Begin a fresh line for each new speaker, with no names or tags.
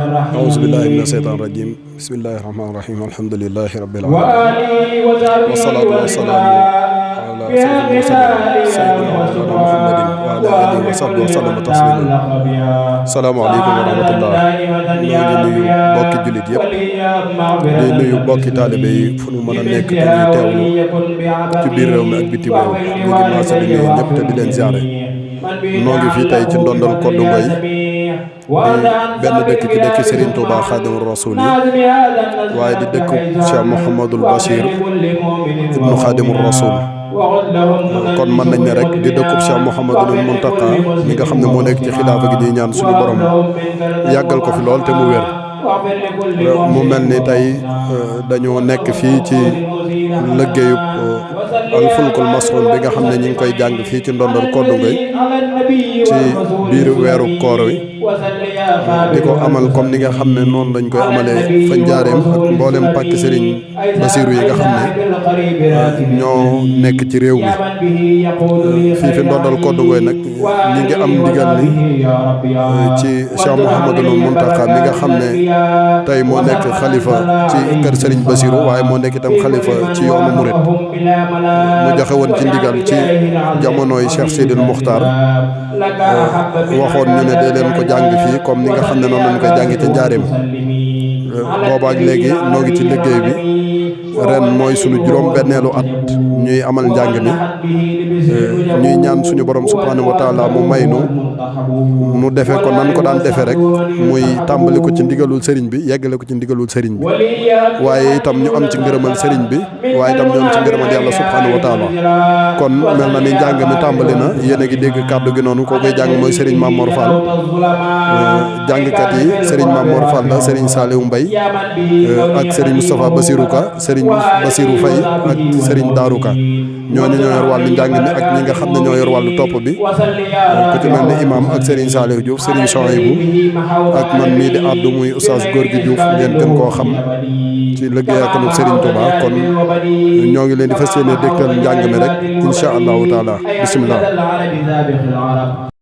أعوذ بالله من الشيطان الرجيم بسم الله الرحمن الرحيم الحمد لله رب العالمين والصلاة والسلام على سيدنا سيدنا محمد وعلى آله وصحبه وسلم تسليما السلام عليكم ورحمة الله ñoo ngi nuyu bokki jullit yëpp di nuyu bokki taalibe yi fu nu mën a nekk te ñuy teewlu ci biir réew mi ak bitim réew ñu ngi maase di nuyu ñëpp te di leen ziare noo ngi fii tey ci ndondal Koddu Ngoy di benn dëkk ci dëkk Serigne Touba Khadimou Rassoul yi waaye di dëkk Cheikh Mouhamadul Bachir ibnu Khadimou Rassoul kon mën nañ ne rek di dëkkub Cheikh Mouhamadul Mountakha mi nga xam ne moo nekk ci xilaafa gi ñuy ñaan suñu borom yàggal ko fi lool te mu wér mu mel ni tey dañoo nekk fii ci liggéeyub alfulkul masxuun bi nga xam ne ñi ngi koy jàng fii ci ndondal Koddu Ngoy ci biir weeru koor wi di ko amal comme ni nga xam ne noonu lañ koy amalee fa njaareem ak mboolem pàkk Serigne Bassirou yi nga xam ne ñoo nekk ci réew mi fii fi ndondal Koddu Ngoy nag ñi ngi am ndigal li ci Cheikh Mouhamadul Mountakha mi nga xam ne tey moo nekk xalifa ci kër Serigne Bassirou waaye moo nekk itam xalifa ci yoonu murit mu joxe woon ci ndigal ci jamonoy Cheikh Sidil Muxtaar waxoon ñu ne dee leen ko jàng fii comme ni nga xam ne noonu lañ koy jàng ci njaareem boobaak léegi noo ngi ci liggéey bi ren mooy sunu juróom-benneelu at ñuy amal njàng mi ñuy ñaan suñu borom subhanahu wa taala mu may nu defee ko nan ko daan defee rek muy tàmbali ko ci ndigalul sëriñ bi yeggale ko ci ndigalul sëriñ bi waaye itam ñu am ci ngërëmal sëriñ bi waaye itam ñu am ci ngërëmal yàlla subhanahu wa taala kon mel na ni njàng mi tàmbali na yéen a ngi dégg kàddu gi noonu koo koy jàng mooy sëriñ Mamor Fall jàngkat yi sëriñ Mamor Fall la sëriñ Saliou Mbaye ak sëriñ Moustapha Bassirou Ka sëriñ Bassirou Faye ak sëriñ Darou Ka ñooñu ñoo yor wàllu njàng mi ak ñi nga xam ne ñoo yor wàllu topp bi ku ci mel ne imam ak Serigne Saliou Diouf Serigne Souhaïbou ak man mii di àddu muy Oustaz Gorgui Diouf ngeen gën koo xam ci liggéeyakanu Serigne Touba kon ñoo ngi leen di fas yéene dégtal njàng mi rek incha allahu taala bisimilah.